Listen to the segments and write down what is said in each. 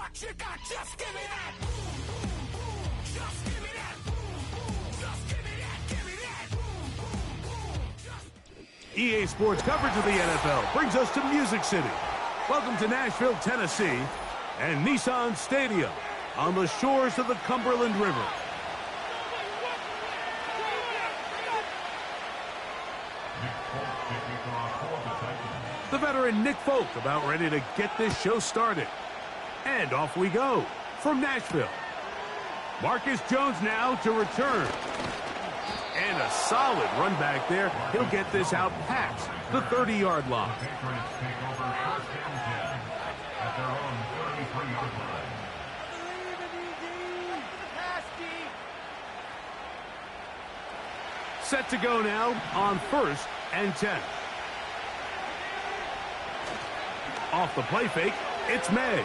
what you got. Just give me that. Just give me that. Just give me that. Give me that. EA Sports coverage of the NFL brings us to Music City. Welcome to Nashville, Tennessee, and Nissan Stadium on the shores of the Cumberland River. The veteran Nick Folk about ready to get this show started. And off we go from Nashville. Marcus Jones now to return. And a solid run back there. He'll get this out past the 30-yard line. Set to go now on 1st and 10. Off the play fake, it's May.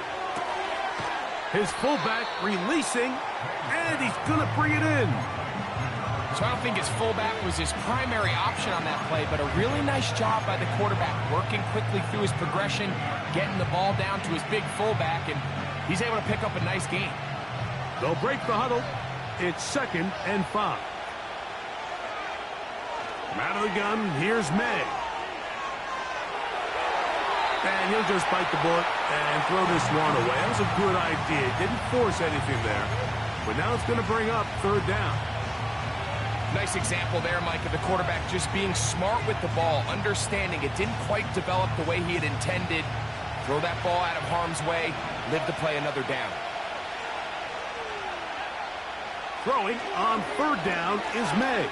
His fullback releasing, and he's going to bring it in. So I don't think his fullback was his primary option on that play, but a really nice job by the quarterback, working quickly through his progression, getting the ball down to his big fullback, and he's able to pick up a nice gain. They'll break the huddle. It's 2nd and 5. From out of the gun, here's May. And he'll just bite the bullet and throw this one away. That was a good idea. Didn't force anything there. But now it's going to bring up 3rd down. Nice example there, Mike, of the quarterback just being smart with the ball, understanding it didn't quite develop the way he had intended. Throw that ball out of harm's way, live to play another down. Throwing on 3rd down is May.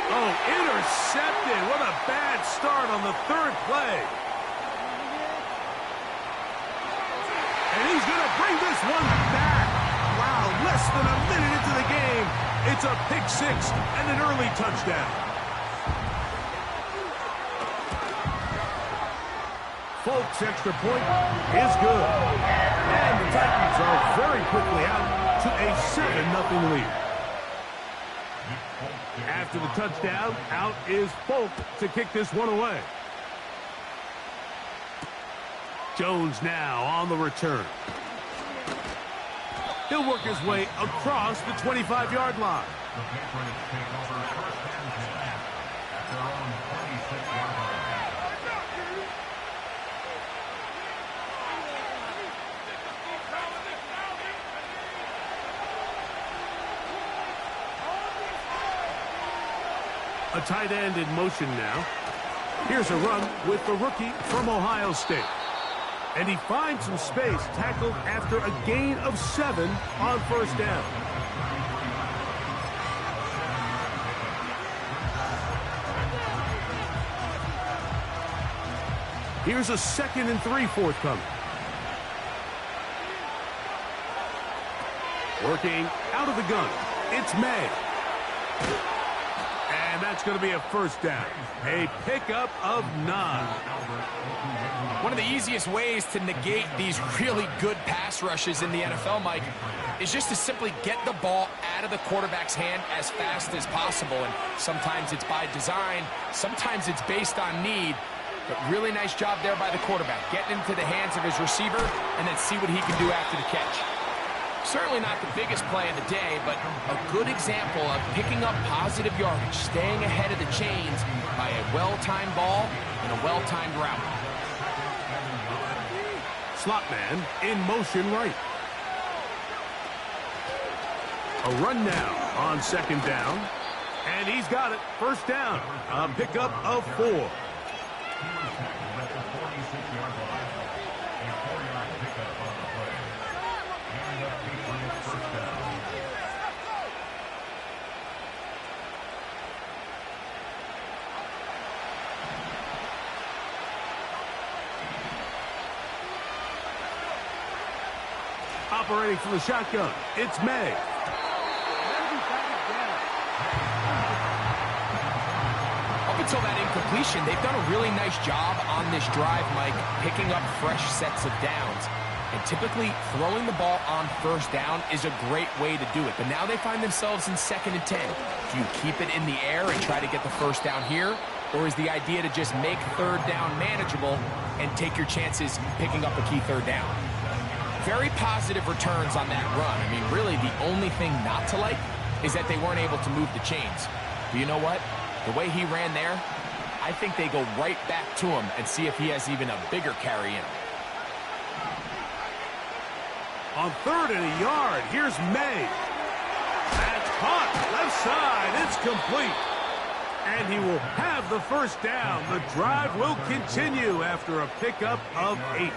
Oh, intercepted. What a bad start on the 3rd play. And he's going to bring this one back. Wow, less than a minute into the game. It's a pick 6 and an early touchdown. Folks' extra point is good. And the Titans are very quickly out to a 7-0 lead. After the touchdown, out is Folk to kick this one away. Jones now on the return. He'll work his way across the 25-yard line. A tight end in motion now. Here's a run with the rookie from Ohio State. And he finds some space, tackled after a gain of 7 on 1st down. Here's a 2nd and 3 forthcoming. Working out of the gun, it's May. And that's going to be a 1st down. A pickup of 9. One of the easiest ways to negate these really good pass rushes in the NFL, Mike, is just to simply get the ball out of the quarterback's hand as fast as possible. And sometimes it's by design, sometimes it's based on need. But really nice job there by the quarterback, getting into the hands of his receiver and then see what he can do after the catch. Certainly not the biggest play of the day, but a good example of picking up positive yardage, staying ahead of the chains by a well-timed ball and a well-timed route. Slot man in motion right. A run now on 2nd down. And he's got it. 1st down. A pickup of 4. Operating from the shotgun, it's May. Up until that incompletion, they've done a really nice job on this drive, Mike, picking up fresh sets of downs. And typically, throwing the ball on 1st down is a great way to do it. But now they find themselves in 2nd and 10. Do you keep it in the air and try to get the 1st down here? Or is the idea to just make 3rd down manageable and take your chances picking up a key 3rd down? Very positive returns on that run. I mean, really, the only thing not to like is that they weren't able to move the chains. But you know what? The way he ran there, I think they go right back to him and see if he has even a bigger carry in him. On 3rd and a yard, here's May. That's caught. Left side. It's complete. And he will have the first down. The drive will continue after a pickup of 8.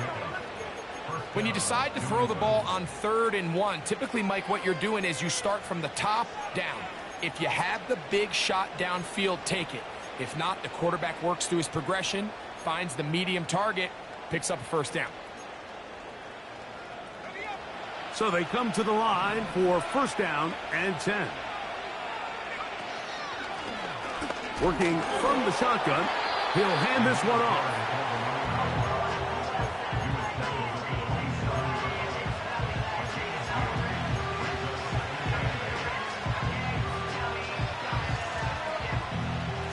When you decide to throw the ball on 3rd and 1, typically, Mike, what you're doing is you start from the top down. If you have the big shot downfield, take it. If not, the quarterback works through his progression, finds the medium target, picks up a first down. So they come to the line for 1st down and 10. Working from the shotgun, he'll hand this one off.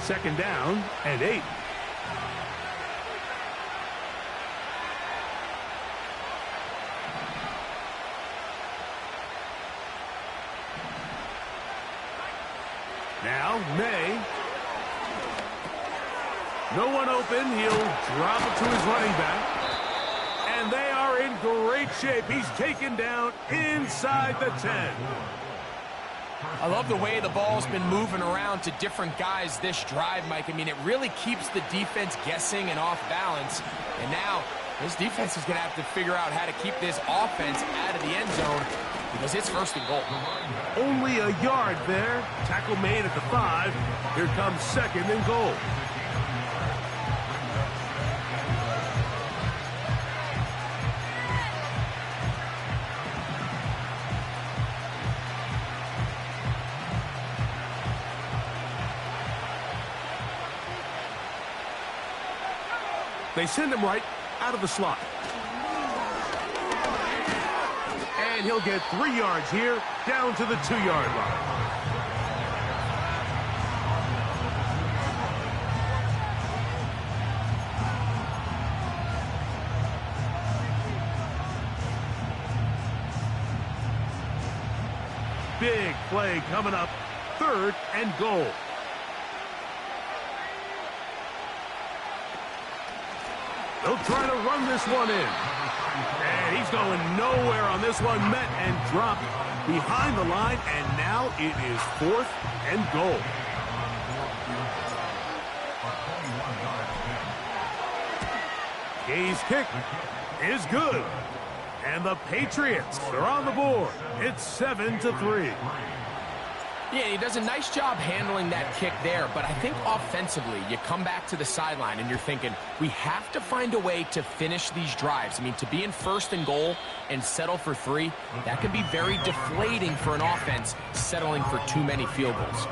Second down and 8. Now May. No one open. He'll drop it to his running back. And they are in great shape. He's taken down inside the 10. I love the way the ball's been moving around to different guys this drive, Mike. I mean, it really keeps the defense guessing and off balance. And now this defense is going to have to figure out how to keep this offense out of the end zone because it's 1st and goal. Only a yard there. Tackle made at the 5. Here comes 2nd and goal. They send him right out of the slot. And he'll get 3 yards here, down to the 2-yard line. Big play coming up, 3rd and goal. They'll try to run this one in. And he's going nowhere on this one. Met and dropped behind the line. And now it is 4th and goal. Gay's kick is good. And the Patriots are on the board. It's 7-3. Yeah, he does a nice job handling that kick there, but I think offensively, you come back to the sideline and you're thinking, we have to find a way to finish these drives. I mean, to be in 1st and goal and settle for 3, that can be very deflating for an offense settling for too many field goals.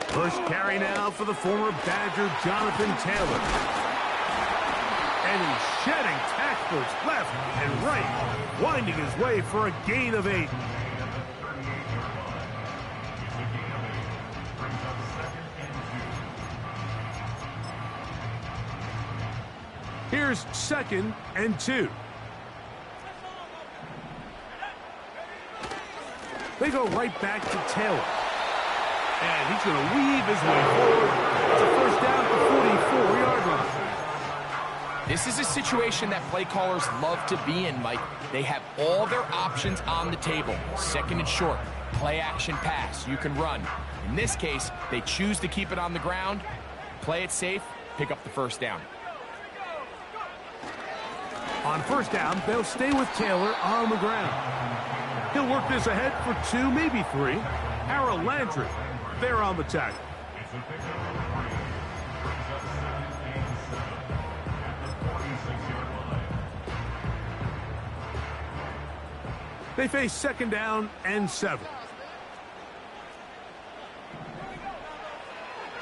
Push carry now for the former Badger, Jonathan Taylor. And he's shedding tacklers left and right, winding his way for a gain of 8. Here's 2nd and 2. They go right back to Taylor. And he's going to weave his way forward. It's a first down at the 44-yard line. This is a situation that play callers love to be in, Mike. They have all their options on the table. 2nd and short, play action pass. You can run. In this case, they choose to keep it on the ground, play it safe, pick up the first down. On first down, they'll stay with Taylor on the ground. He'll work this ahead for 2, maybe 3. Harold Landry, there on the tackle. They face second down and 7.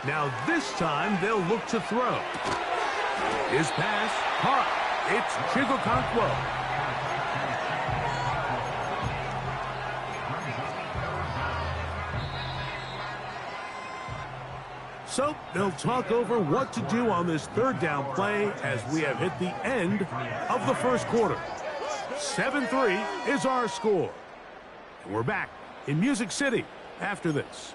Now this time they'll look to throw. His pass, caught. It's Chigokonkwo. So they'll talk over what to do on this third down play as we have hit the end of the first quarter. 7-3 is our score. And we're back in Music City after this.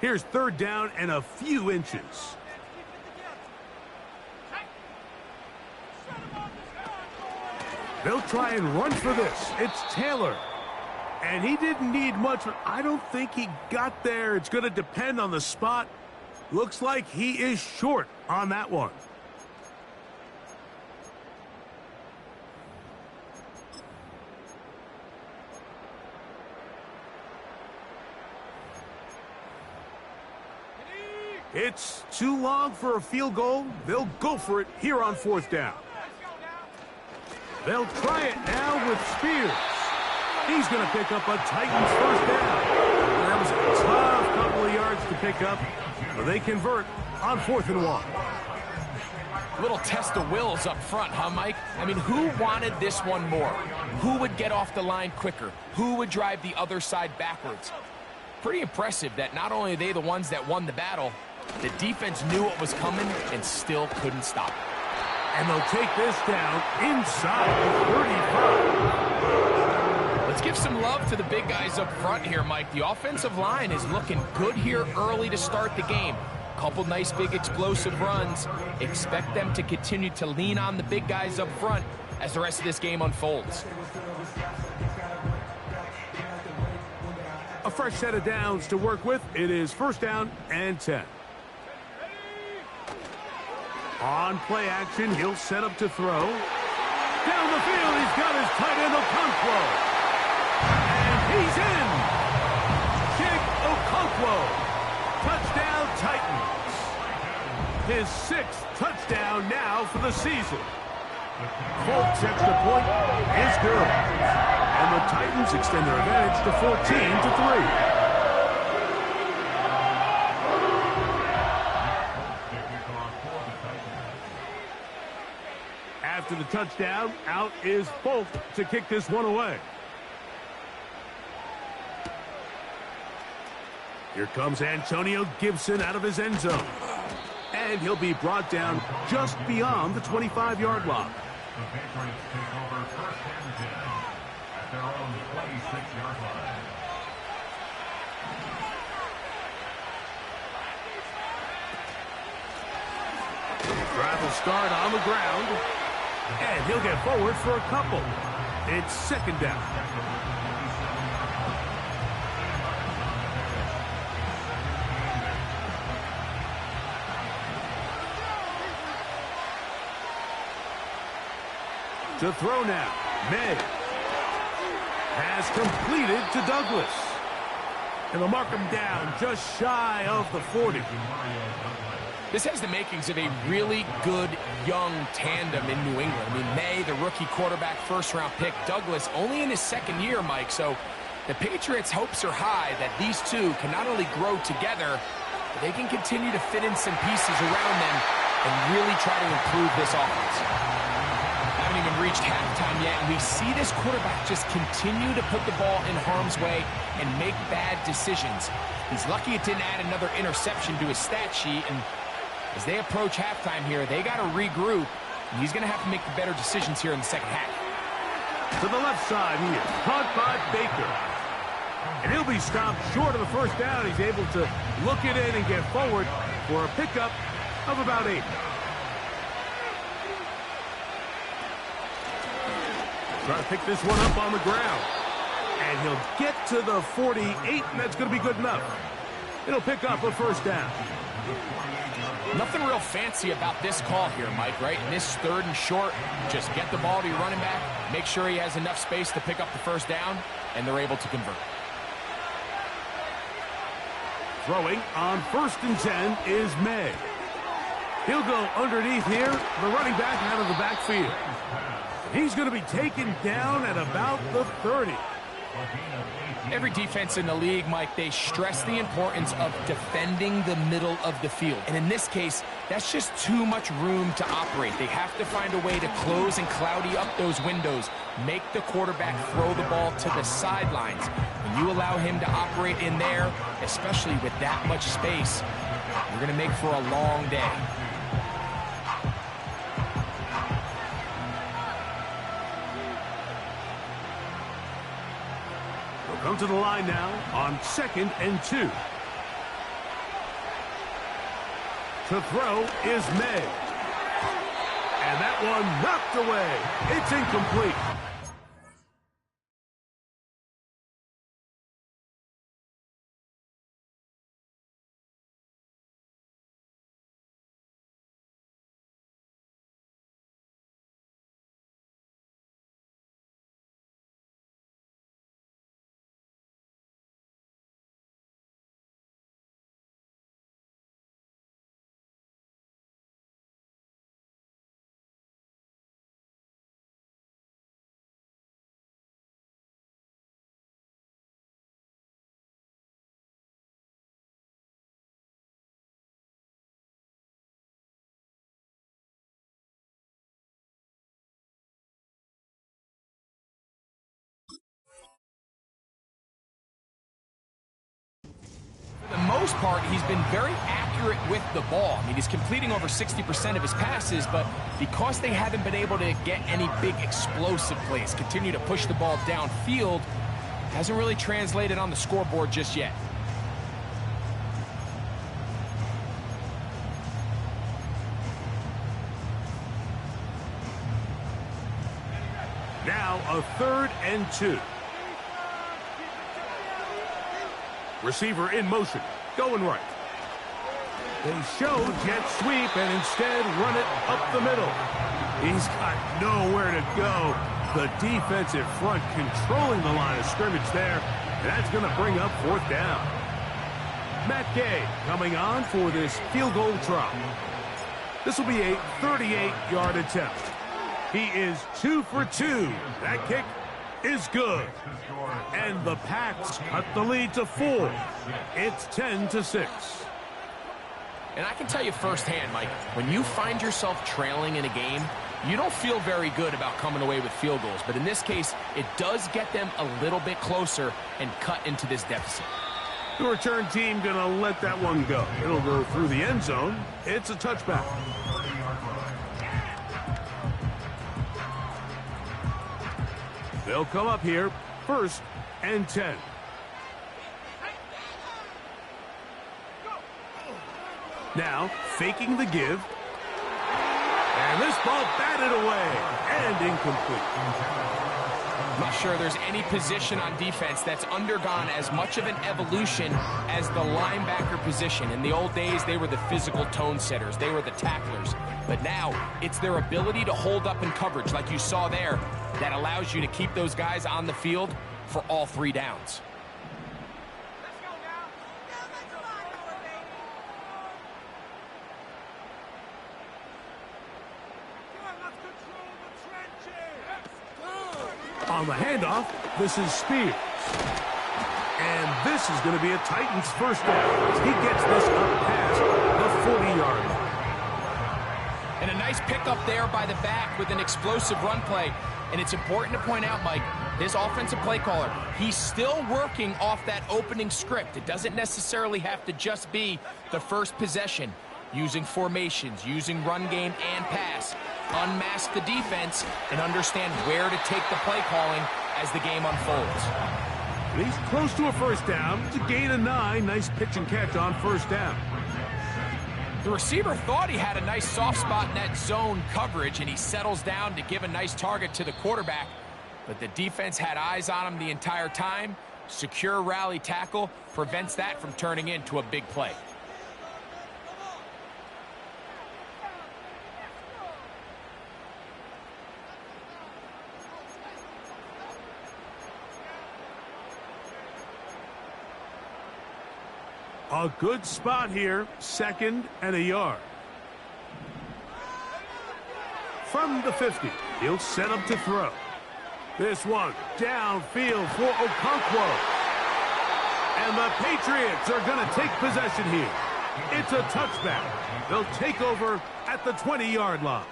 Here's third down and a few inches. They'll try and run for this. It's Taylor. And he didn't need much, but I don't think he got there. It's going to depend on the spot. Looks like he is short on that one. It's too long for a field goal. They'll go for it here on fourth down. They'll try it now with Spears. He's going to pick up a Titans first down. That was a tough couple of yards to pick up, but they convert on 4th and 1. Little test of wills up front, huh, Mike? I mean, who wanted this one more? Who would get off the line quicker? Who would drive the other side backwards? Pretty impressive that not only are they the ones that won the battle, the defense knew what was coming and still couldn't stop it. And they'll take this down inside the 35. Let's give some love to the big guys up front here, Mike. The offensive line is looking good here early to start the game. Couple nice big explosive runs. Expect them to continue to lean on the big guys up front as the rest of this game unfolds. A fresh set of downs to work with. It is first down and 10. On play action, he'll set up to throw. Down the field, he's got his tight end, Okonkwo. And he's in. Chig Okonkwo. Touchdown, Titans. His 6th touchdown now for the season. Colts extra point is good. And the Titans extend their advantage to 14-3. After the touchdown, out is Folk to kick this one away. Here comes Antonio Gibson out of his end zone. And he'll be brought down just beyond the 25-yard line. The Patriots take over first and 10 at their own 26-yard line. Drive will start on the ground. And he'll get forward for a couple. It's second down. To throw now. May has completed to Douglas. And they'll mark him down just shy of the 40. This has the makings of a really good young tandem in New England. I mean, May, the rookie quarterback, first-round pick. Douglas, only in his second year, Mike. So the Patriots' hopes are high that these two can not only grow together, but they can continue to fit in some pieces around them and really try to improve this offense. Haven't even reached halftime yet, and we see this quarterback just continue to put the ball in harm's way and make bad decisions. He's lucky it didn't add another interception to his stat sheet, and as they approach halftime here, they got to regroup, and he's going to have to make the better decisions here in the second half. To the left side here, caught by Baker. And he'll be stopped short of the first down. He's able to look it in and get forward for a pickup of about 8. Try to pick this one up on the ground. And he'll get to the 48, and that's going to be good enough. It'll pick up a first down. Nothing real fancy about this call here, Mike, right? In this 3rd and short, just get the ball to your running back, make sure he has enough space to pick up the first down, and they're able to convert. Throwing on 1st and 10 is May. He'll go underneath here, the running back out of the backfield. He's going to be taken down at about the 30. Every defense in the league, Mike, they stress the importance of defending the middle of the field. And in this case, that's just too much room to operate. They have to find a way to close and cloudy up those windows, make the quarterback throw the ball to the sidelines. When you allow him to operate in there, especially with that much space, you're going to make for a long day. Come to the line now on 2nd and 2. To throw is May. And that one knocked away. It's incomplete. For the most part, he's been very accurate with the ball. I mean, he's completing over 60% of his passes, but because they haven't been able to get any big explosive plays, continue to push the ball downfield, hasn't really translated on the scoreboard just yet. Now a 3rd and 2. Receiver in motion, going right. They show jet sweep and instead run it up the middle. He's got nowhere to go. The defensive front controlling the line of scrimmage there. And that's going to bring up 4th down. Matt Gay coming on for this field goal try. This will be a 38-yard attempt. He is 2 for 2. That kick is good. And the Pats cut the lead to 4. It's 10-6. And I can tell you firsthand, Mike, when you find yourself trailing in a game, you don't feel very good about coming away with field goals. But in this case, it does get them a little bit closer and cut into this deficit. The return team going to let that one go. It'll go through the end zone. It's a touchback. They'll come up here, 1st and 10. Now, faking the give. And this ball batted away and incomplete. I'm not sure there's any position on defense that's undergone as much of an evolution as the linebacker position. In the old days, they were the physical tone setters. They were the tacklers. But now, it's their ability to hold up in coverage, like you saw there, that allows you to keep those guys on the field for all 3 downs. On the handoff, this is Spears. And this is going to be a Titans first down as he gets this up past the 40-yard line. And a nice pickup there by the back with an explosive run play. And it's important to point out, Mike, this offensive play caller, he's still working off that opening script. It doesn't necessarily have to just be the first possession. Using formations, using run game and pass. Unmask the defense and understand where to take the play calling as the game unfolds. He's close to a first down. It's a gain of 9. Nice pitch and catch on first down. The receiver thought he had a nice soft spot in that zone coverage, and he settles down to give a nice target to the quarterback. But the defense had eyes on him the entire time. Secure rally tackle prevents that from turning into a big play. A good spot here, 2nd and a yard. From the 50, he'll set up to throw. This one downfield for Okonkwo. And the Patriots are going to take possession here. It's a touchback. They'll take over at the 20-yard line.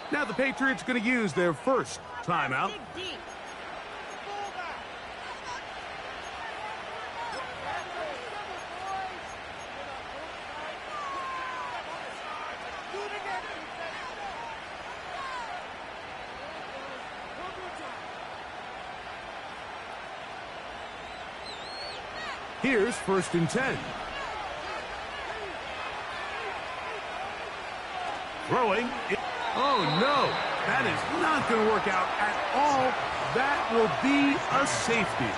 Now the Patriots going to use their first timeout. Here's 1st and 10. Throwing. Oh, no. That is not going to work out at all. That will be a safety.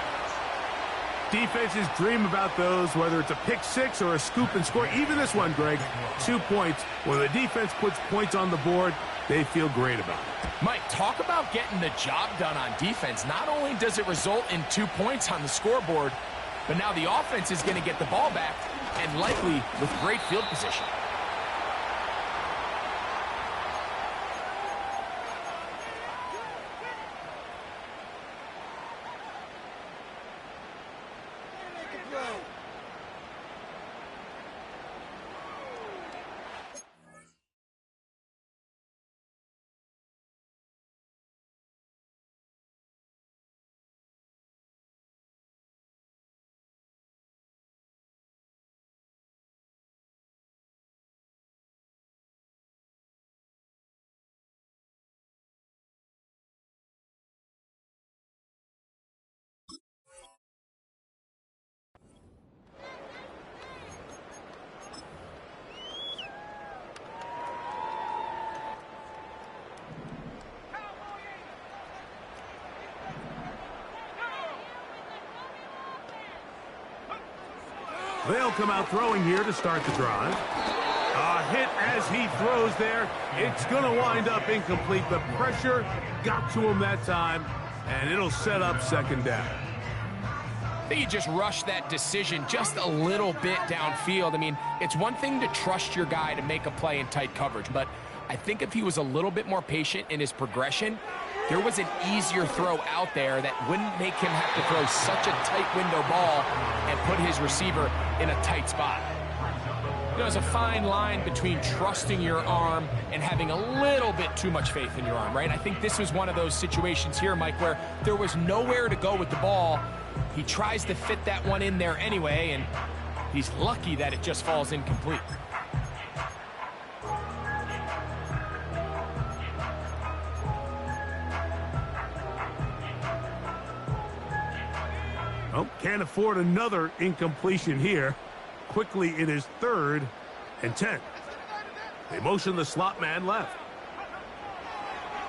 Defenses dream about those, whether it's a pick six or a scoop and score. Even this one, Greg, 2 points. When the defense puts points on the board, they feel great about it. Mike, talk about getting the job done on defense. Not only does it result in 2 points on the scoreboard, but now the offense is going to get the ball back, and likely with great field position. They'll come out throwing here to start the drive. A hit as he throws there. It's going to wind up incomplete. The pressure got to him that time, and it'll set up 2nd down. I think he just rushed that decision just a little bit downfield. I mean, it's one thing to trust your guy to make a play in tight coverage, but I think if he was a little bit more patient in his progression, there was an easier throw out there that wouldn't make him have to throw such a tight window ball and put his receiver in a tight spot. There's a fine line between trusting your arm and having a little bit too much faith in your arm, right? I think this was one of those situations here, Mike, where there was nowhere to go with the ball. He tries to fit that one in there anyway, and he's lucky that it just falls incomplete. Oh, can't afford another incompletion here. Quickly, it is 3rd and 10. They motion the slot man left.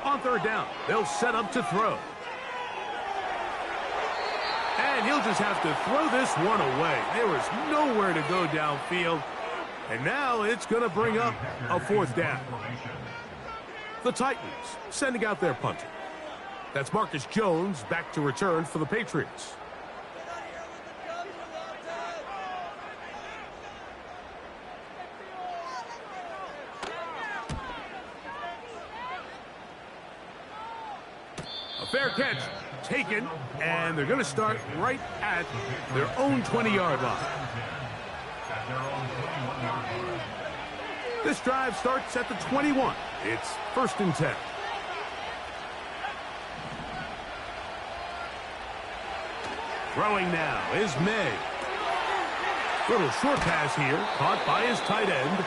On 3rd down, they'll set up to throw. And he'll just have to throw this one away. There was nowhere to go downfield. And now it's going to bring up a 4th down. The Titans sending out their punter. That's Marcus Jones back to return for the Patriots. A fair catch taken, and they're going to start right at their own 20-yard line. This drive starts at the 21. It's 1st and 10. Throwing now is May. Little short pass here, caught by his tight end.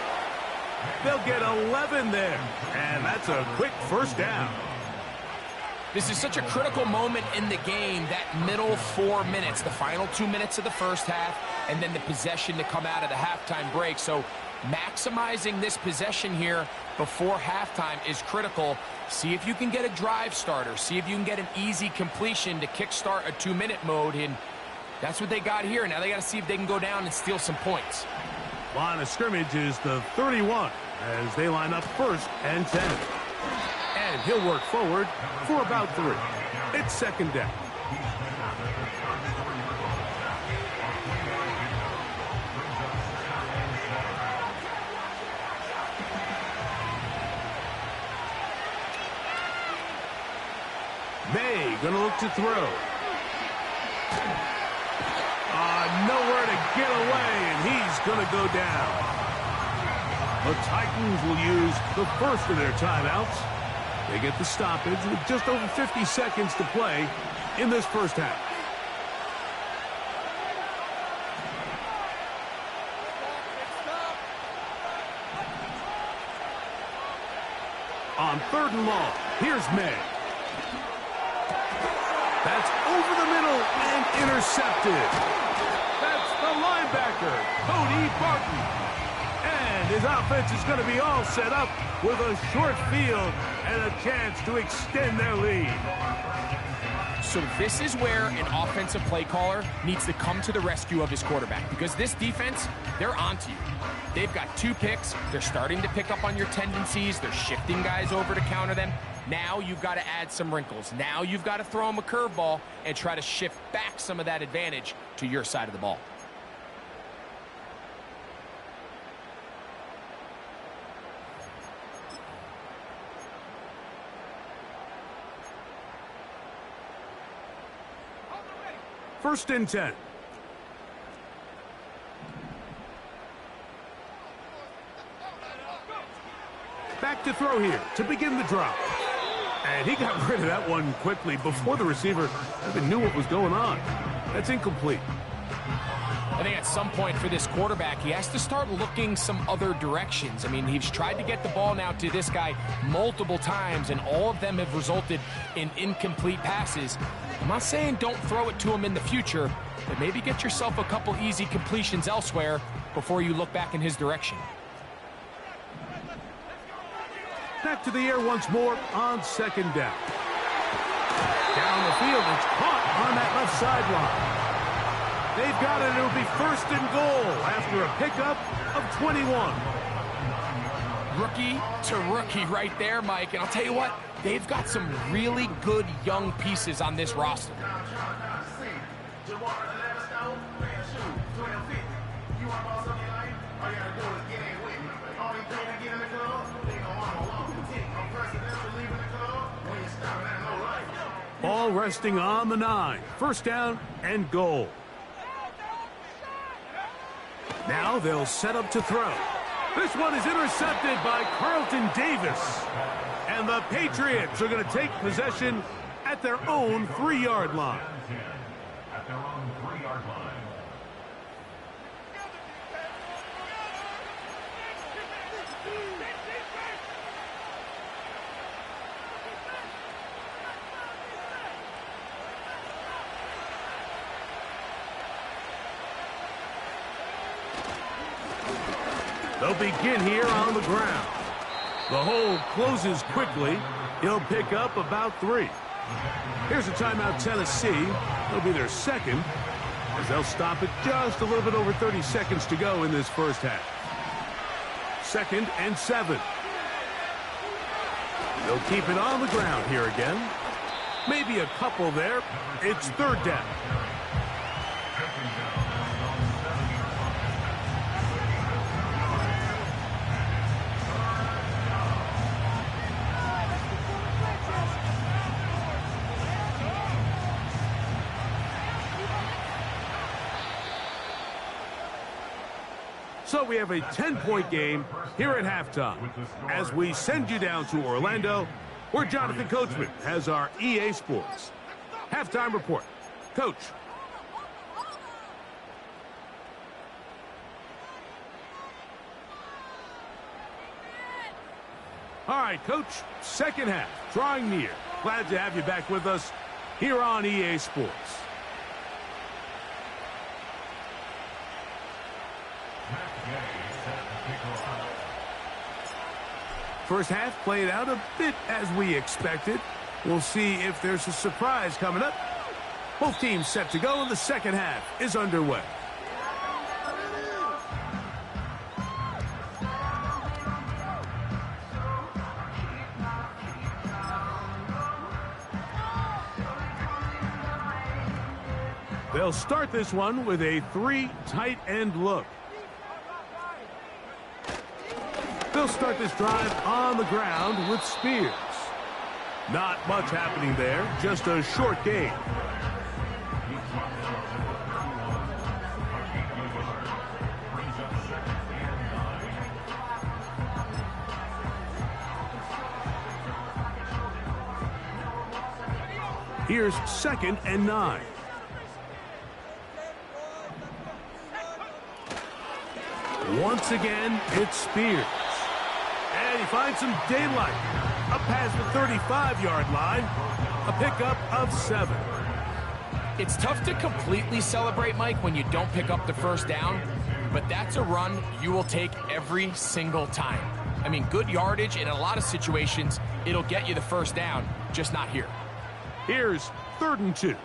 They'll get 11 there, and that's a quick first down. This is such a critical moment in the game, that middle 4 minutes, the final 2 minutes of the first half, and then the possession to come out of the halftime break. So maximizing this possession here before halftime is critical. See if you can get a drive starter. See if you can get an easy completion to kickstart a 2-minute mode, and that's what they got here. Now they got to see if they can go down and steal some points. Line of scrimmage is the 31 as they line up 1st and 10. And he'll work forward for about 3. It's 2nd down. May gonna look to throw. Nowhere to get away, and he's gonna go down. The Titans will use the first of their timeouts. They get the stoppage with just over 50 seconds to play in this first half. On 3rd and long, here's May. That's over the middle and intercepted. That's the linebacker, Cody Barton. And his offense is going to be all set up with a short field and a chance to extend their lead. So this is where an offensive play caller needs to come to the rescue of his quarterback, because this defense, they're onto you. They've got 2 picks. They're starting to pick up on your tendencies. They're shifting guys over to counter them. Now you've got to add some wrinkles. Now you've got to throw them a curveball and try to shift back some of that advantage to your side of the ball. First and 10. Back to throw here to begin the drop. And he got rid of that one quickly before the receiver even knew what was going on. That's incomplete. I think at some point for this quarterback, he has to start looking some other directions. I mean, he's tried to get the ball now to this guy multiple times, and all of them have resulted in incomplete passes. I'm not saying don't throw it to him in the future, but maybe get yourself a couple easy completions elsewhere before you look back in his direction. Back to the air once more on 2nd down. Down the field, it's caught on that left sideline. They've got it. It'll be 1st and goal after a pickup of 21. Rookie to rookie right there, Mike. And I'll tell you what, they've got some really good young pieces on this roster. Ball resting on the 9. 1st down and goal. Now they'll set up to throw. This one is intercepted by Carlton Davis. And the Patriots are going to take possession at their own 3-yard line. At their own 3-yard line. They'll begin here on the ground. The hole closes quickly. He'll pick up about 3. Here's a timeout, Tennessee. It'll be their 2nd, as they'll stop it just a little bit over 30 seconds to go in this first half. 2nd and 7. They'll keep it on the ground here again. Maybe a couple there. It's 3rd down. So we have a 10-point game here at halftime as we send you down to Orlando, where Jonathan Coachman has our EA Sports halftime report. Coach. All right, Coach, second half, drawing near. Glad to have you back with us here on EA Sports. First half played out a bit as we expected. We'll see if there's a surprise coming up. Both teams set to go, and the second half is underway. They'll start this one with a 3 tight end look. They'll start this drive on the ground with Spears. Not much happening there, just a short gain. Here's 2nd and 9. Once again, it's Spears. And he finds some daylight. Up past the 35-yard line. A pickup of 7. It's tough to completely celebrate, Mike, when you don't pick up the first down. But that's a run you will take every single time. I mean, good yardage in a lot of situations. It'll get you the first down, just not here. Here's 3rd and 2.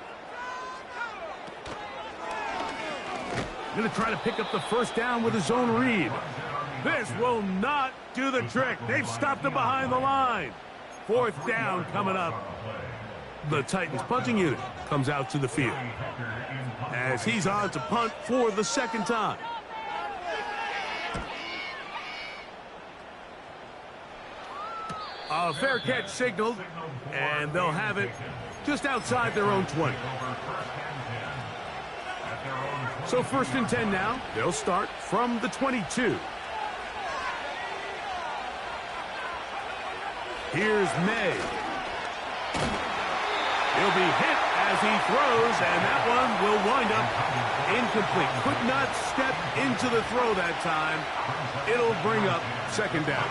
Going to try to pick up the first down with his own read. This will not do the trick. They've stopped him behind the line. 4th down coming up. The Titans punting unit comes out to the field as he's on to punt for the 2nd time. A fair catch signaled, and they'll have it just outside their own 20. So 1st and 10 now. They'll start from the 22. Here's May. He'll be hit as he throws, and that one will wind up incomplete. Could not step into the throw that time. It'll bring up 2nd down.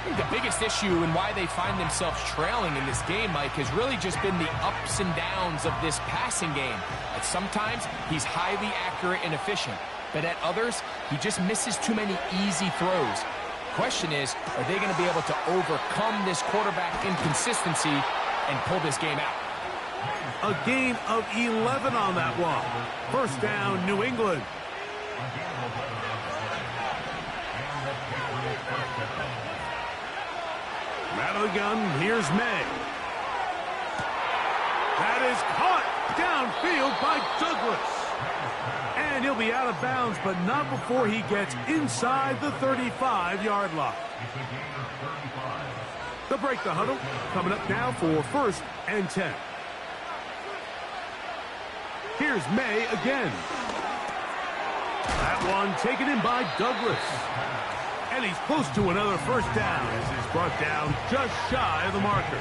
I think the biggest issue and why they find themselves trailing in this game, Mike, has really just been the ups and downs of this passing game. At sometimes, he's highly accurate and efficient, but at others, he just misses too many easy throws. Question is, are they going to be able to overcome this quarterback inconsistency and pull this game out? A gain of 11 on that one. 1st down, New England. Out of the gun, here's May. That is caught downfield by Douglas. And he'll be out of bounds, but not before he gets inside the 35-yard line. They'll break the huddle. Coming up now for 1st and 10. Here's May again. That one taken in by Douglas. And he's close to another 1st down as he's brought down just shy of the marker.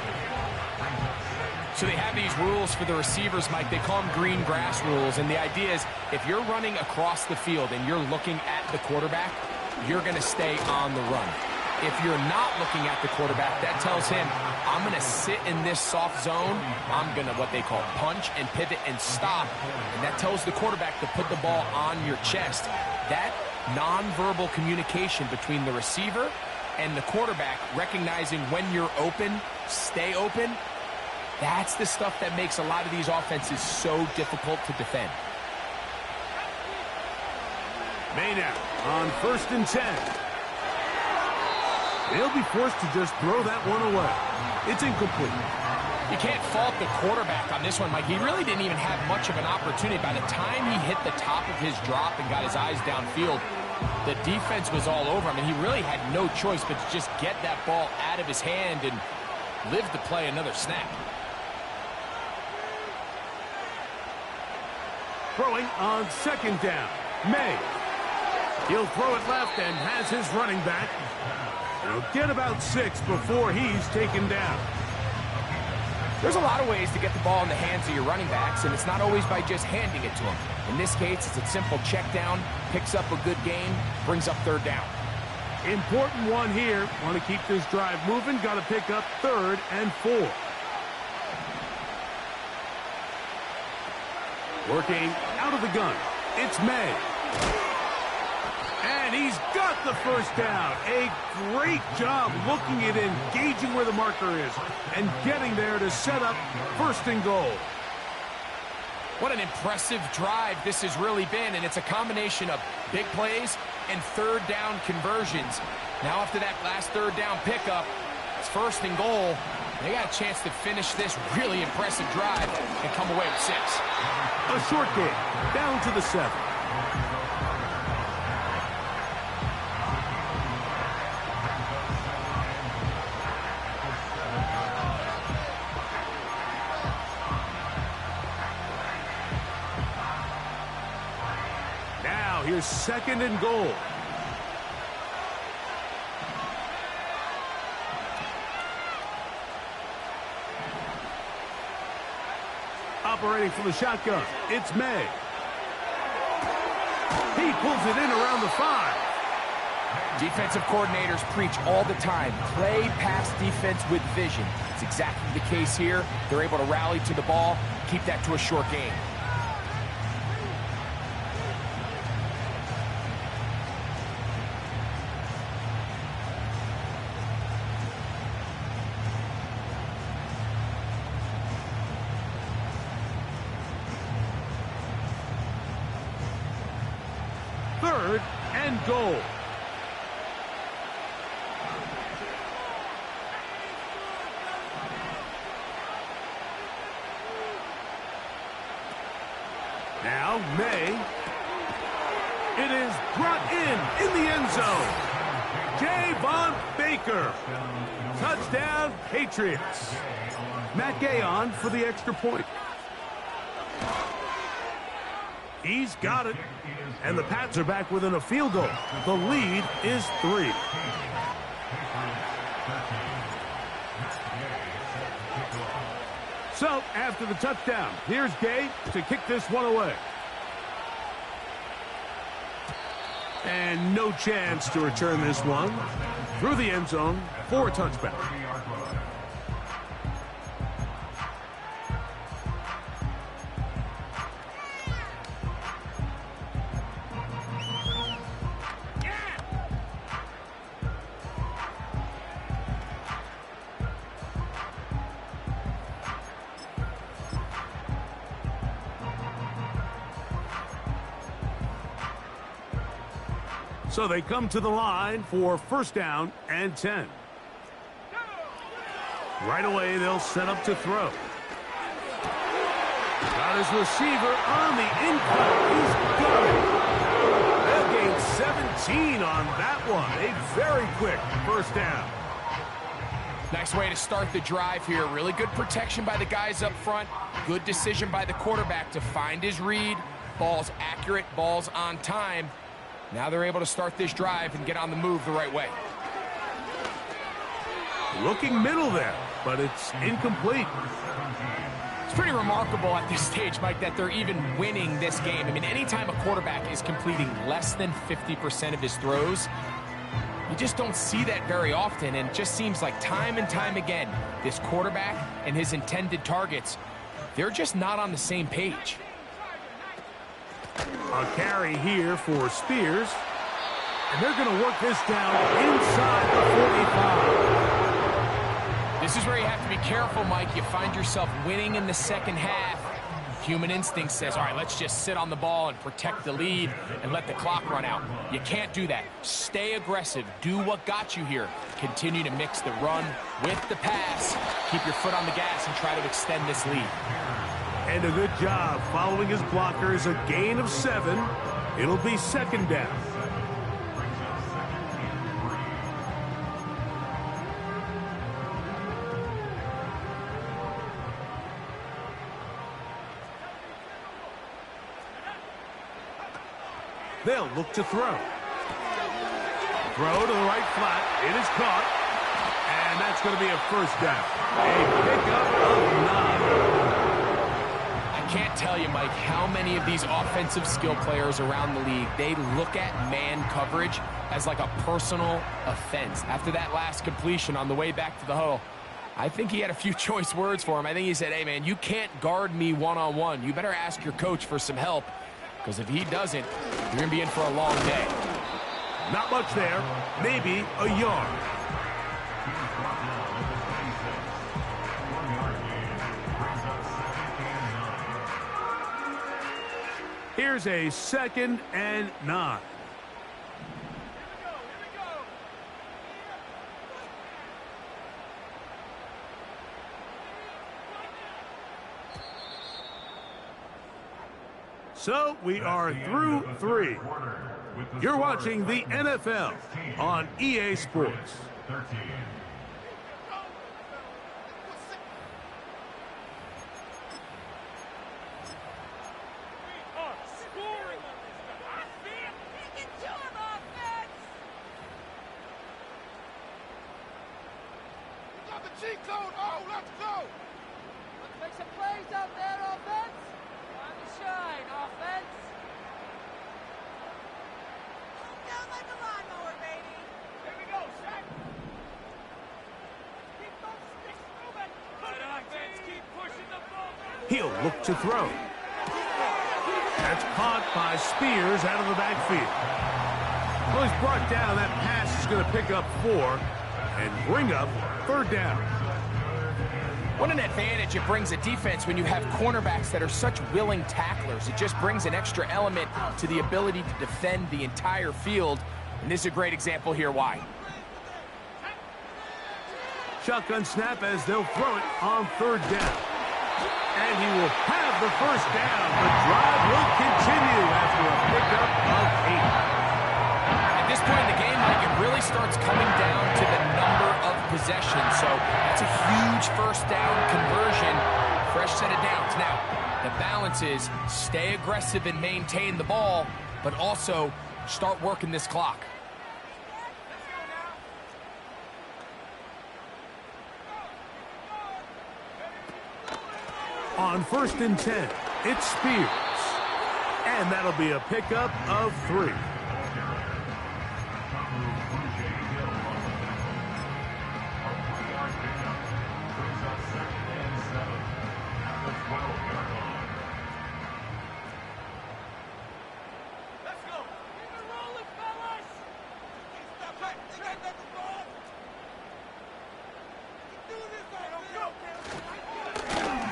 So they have these rules for the receivers, Mike. They call them green grass rules. And the idea is if you're running across the field and you're looking at the quarterback, you're going to stay on the run. If you're not looking at the quarterback, that tells him, I'm going to sit in this soft zone. I'm going to what they call punch and pivot and stop. And that tells the quarterback to put the ball on your chest. That nonverbal communication between the receiver and the quarterback, recognizing when you're open, stay open, that's the stuff that makes a lot of these offenses so difficult to defend. May now on 1st and 10. They'll be forced to just throw that one away. It's incomplete. You can't fault the quarterback on this one, Mike. He really didn't even have much of an opportunity. By the time he hit the top of his drop and got his eyes downfield, the defense was all over him, and he really had no choice but to just get that ball out of his hand and live to play another snap. Throwing on 2nd down. May. He'll throw it left and has his running back. He'll get about 6 before he's taken down. There's a lot of ways to get the ball in the hands of your running backs, and it's not always by just handing it to them. In this case, it's a simple check down, picks up a good gain, brings up 3rd down. Important one here. Want to keep this drive moving. Got to pick up 3rd and 4. Working out of the gun. It's May. And he's got the first down. A great job looking at engaging where the marker is and getting there to set up 1st and goal. What an impressive drive this has really been, and it's a combination of big plays and 3rd down conversions. Now after that last 3rd down pickup, it's 1st and goal. They got a chance to finish this really impressive drive and come away with 6. A short game, down to the 7. Now here's 2nd and goal. Operating from the shotgun, it's May. He pulls it in around the 5. Defensive coordinators preach all the time, play pass defense with vision. It's exactly the case here. They're able to rally to the ball, keep that to a short game. Third and goal. Now May. It is brought in the end zone. Javon Baker. Touchdown, Patriots. Matt Gay on for the extra point. He's got it. And the Pats are back within a field goal. The lead is 3. So, after the touchdown, here's Gay to kick this one away. And no chance to return this one. Through the end zone for a touchback. So they come to the line for 1st down and 10. Right away, they'll set up to throw. Got his receiver on the in-cut. He's got it. They'll gain 17 on that one. A very quick 1st down. Nice way to start the drive here. Really good protection by the guys up front. Good decision by the quarterback to find his read. Ball's accurate, ball's on time. Now they're able to start this drive and get on the move the right way. Looking middle there, but it's incomplete. It's pretty remarkable at this stage, Mike, that they're even winning this game. I mean, anytime a quarterback is completing less than 50% of his throws, you just don't see that very often, and it just seems like time and time again, this quarterback and his intended targets, they're just not on the same page. A carry here for Spears. And they're going to work this down inside the 45. This is where you have to be careful, Mike. You find yourself winning in the second half. Human instinct says, all right, let's just sit on the ball and protect the lead and let the clock run out. You can't do that. Stay aggressive. Do what got you here. Continue to mix the run with the pass. Keep your foot on the gas and try to extend this lead. And a good job following his blockers. A gain of 7. It'll be 2nd down. They'll look to throw. Throw to the right flat. It is caught. And that's going to be a 1st down. A pickup of 9. can't tell you, Mike, how many of these offensive skill players around the league, they look at man coverage as like a personal offense. After that last completion on the way back to the huddle, I think he had a few choice words for him. I think he said, hey, man, you can't guard me one-on-one. You better ask your coach for some help, because if he doesn't, you're going to be in for a long day. Not much there. Maybe a yard. Here's a 2nd and 9. So we are through 3. You're watching the NFL on EA Sports. Cheat code, oh, let's go! Let's make some plays out there, offense! Time to shine, offense! Down like a lawnmower, baby! Here we go, Shaq! Keep those sticks moving! Good offense, keep pushing the ball! He'll look to throw. That's caught by Spears out of the backfield. Well, he's brought down. That pass is going to pick up 4 and bring up 3rd down. What an advantage it brings a defense when you have cornerbacks that are such willing tacklers. It just brings an extra element to the ability to defend the entire field. And this is a great example here why. Shotgun snap as they'll throw it on 3rd down. And he will have the 1st down. The drive will continue after a pickup of 8. At this point in the game, Mike, it really starts coming down to the number of possessions. So that's a huge 1st down conversion. Fresh set of downs. Now, the balance is stay aggressive and maintain the ball, but also start working this clock. On 1st and 10, it's Spears. And that'll be a pickup of 3.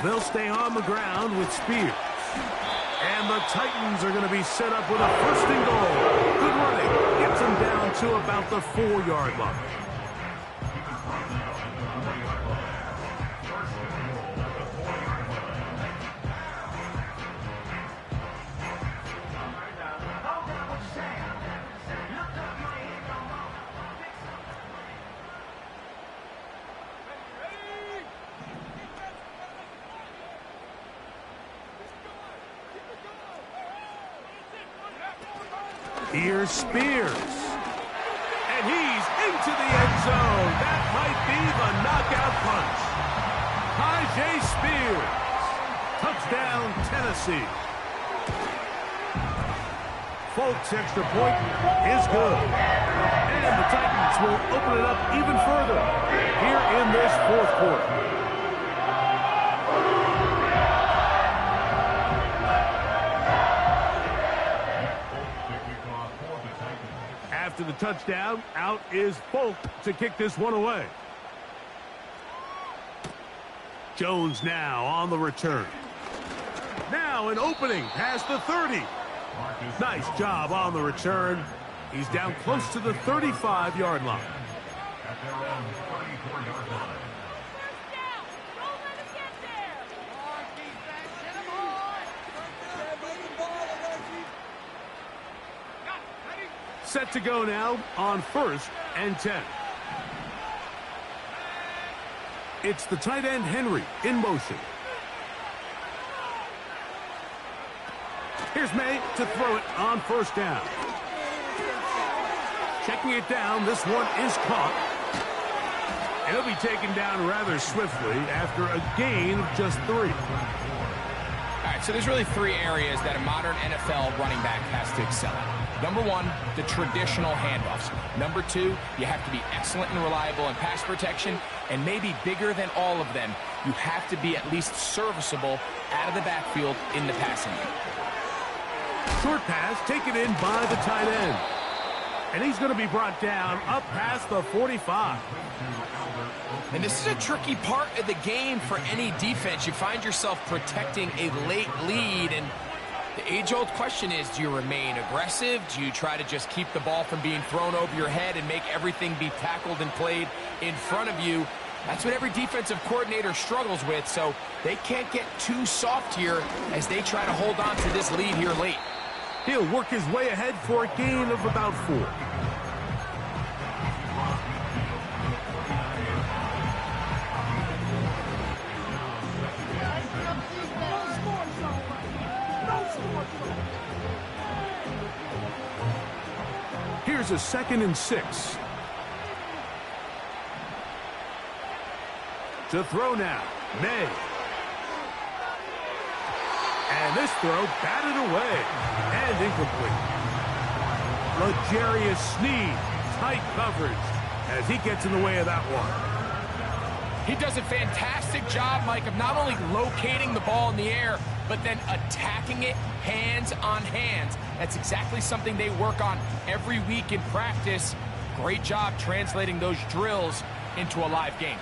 They'll stay on the ground with Spears. And the Titans are going to be set up with a 1st and goal. Good running. Gets them down to about the 4-yard line. Here's Spears. And he's into the end zone. That might be the knockout punch. Tajay Spears. Touchdown, Tennessee. Folks' extra point is good. And the Titans will open it up even further here in this 4th quarter. After the touchdown, out is Folk to kick this one away. Jones now on the return. Now an opening past the 30. Nice job on the return. He's down close to the 35-yard line. At their own 34-yard line. Set to go now on 1st and 10. It's the tight end Henry in motion. Here's May to throw it on 1st down. Checking it down, this one is caught. And he'll be taken down rather swiftly after a gain of just 3. All right, right, so there's really three areas that a modern NFL running back has to excel at. Number one, the traditional handoffs. Number two, you have to be excellent and reliable in pass protection. And maybe bigger than all of them, you have to be at least serviceable out of the backfield in the passing game. Short pass taken in by the tight end. And he's going to be brought down up past the 45. And this is a tricky part of the game for any defense. You find yourself protecting a late lead, and the age-old question is, do you remain aggressive? Do you try to just keep the ball from being thrown over your head and make everything be tackled and played in front of you? That's what every defensive coordinator struggles with, so they can't get too soft here as they try to hold on to this lead here late. He'll work his way ahead for a gain of about 4. Here's a 2nd and 6. To throw now, May. And this throw batted away and incomplete. L'Jarius Sneed, tight coverage as he gets in the way of that one. He does a fantastic job, Mike, of not only locating the ball in the air, but then attacking it hands on hands. That's exactly something they work on every week in practice. Great job translating those drills into a live game.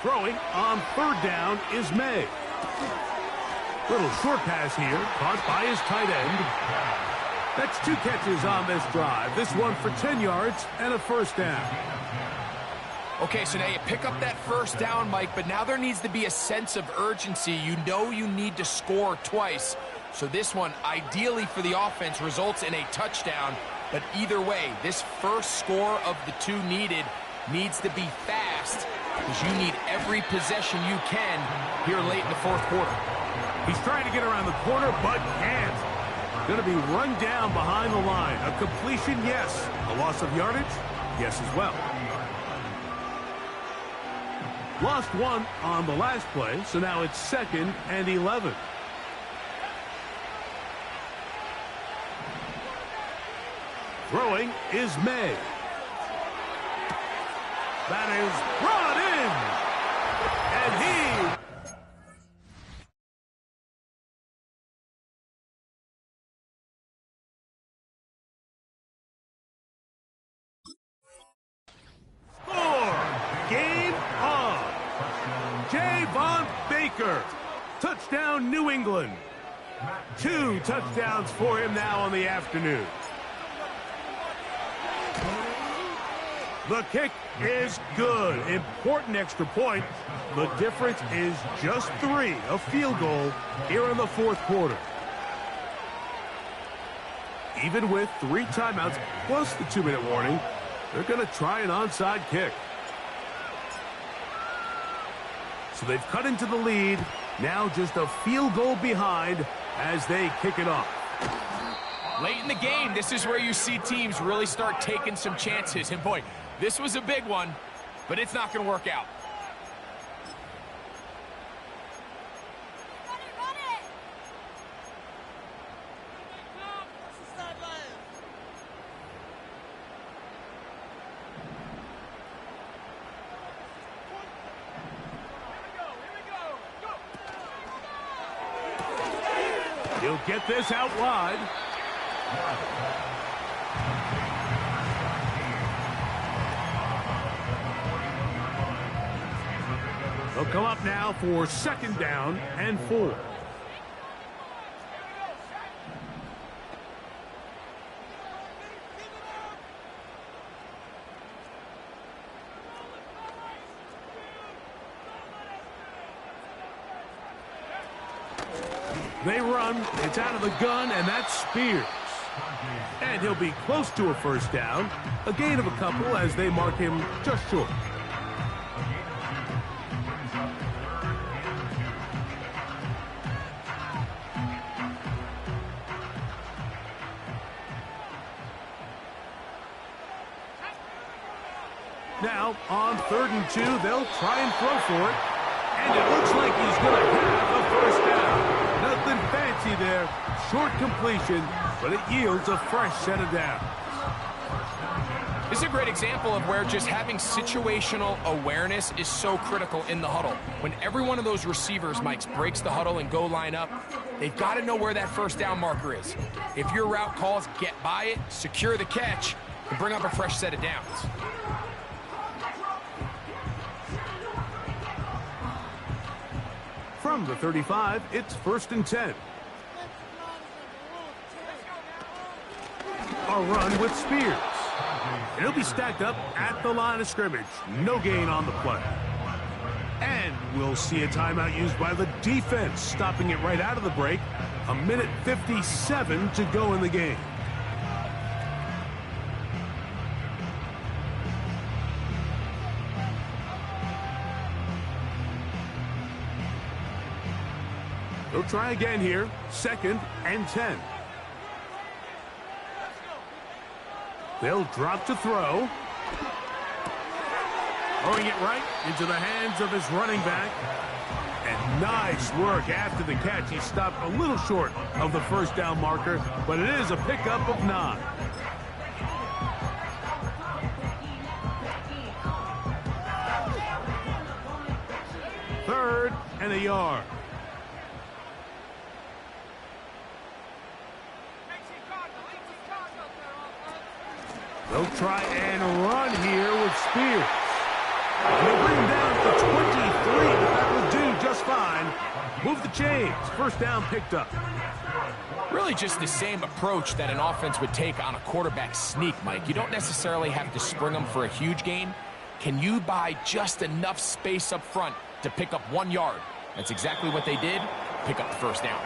Throwing on 3rd down is May. Little short pass here, caught by his tight end. That's 2 catches on this drive. This one for 10 yards and a 1st down. Okay, so now you pick up that 1st down, Mike, but now there needs to be a sense of urgency. You know you need to score twice. So this one, ideally for the offense, results in a touchdown. But either way, this first score of the 2 needed needs to be fast, because you need every possession you can here late in the 4th quarter. He's trying to get around the corner, but can't. Going to be run down behind the line. A completion, yes. A loss of yardage, yes as well. Lost 1 on the last play, so now it's 2nd and 11. Throwing is May. That is brought in. And he... Game on. Javon Baker. Touchdown, New England. 2 touchdowns for him now on the afternoon. The kick is good. Important extra point. The difference is just 3, a field goal here in the 4th quarter. Even with 3 timeouts plus the 2-minute warning, they're going to try an onside kick. So they've cut into the lead. Now just a field goal behind as they kick it off. Late in the game, this is where you see teams really start taking some chances. And boy, this was a big one, but it's not going to work out. He'll get this out wide. They'll come up now for 2nd down and 4. They run, it's out of the gun, and that's Spears. And he'll be close to a 1st down. A gain of a couple as they mark him just short. Now, on 3rd and 2, they'll try and throw for it. And it looks like he's going to have a first down. Nothing fancy there. Short completion, but it yields a fresh set of downs. This is a great example of where just having situational awareness is so critical in the huddle. When every one of those receivers, Mike, breaks the huddle and go line up, they've got to know where that first down marker is. If your route calls, get by it, secure the catch, and bring up a fresh set of downs. From the 35, it's 1st and 10. A run with Spears. And he'll be stacked up at the line of scrimmage. No gain on the play. And we'll see a timeout used by the defense, stopping it right out of the break. 1:57 to go in the game. They'll try again here. 2nd and 10. They'll drop to throw. Throwing it right into the hands of his running back. And nice work after the catch. He stopped a little short of the first down marker, but it is a pickup of 9. Third and a yard. They'll try and run here with Spears. And they'll bring him down to 23, but that will do just fine. Move the chains. First down picked up. Really just the same approach that an offense would take on a quarterback sneak, Mike. You don't necessarily have to spring them for a huge gain. Can you buy just enough space up front to pick up 1 yard? That's exactly what they did. Pick up the first down.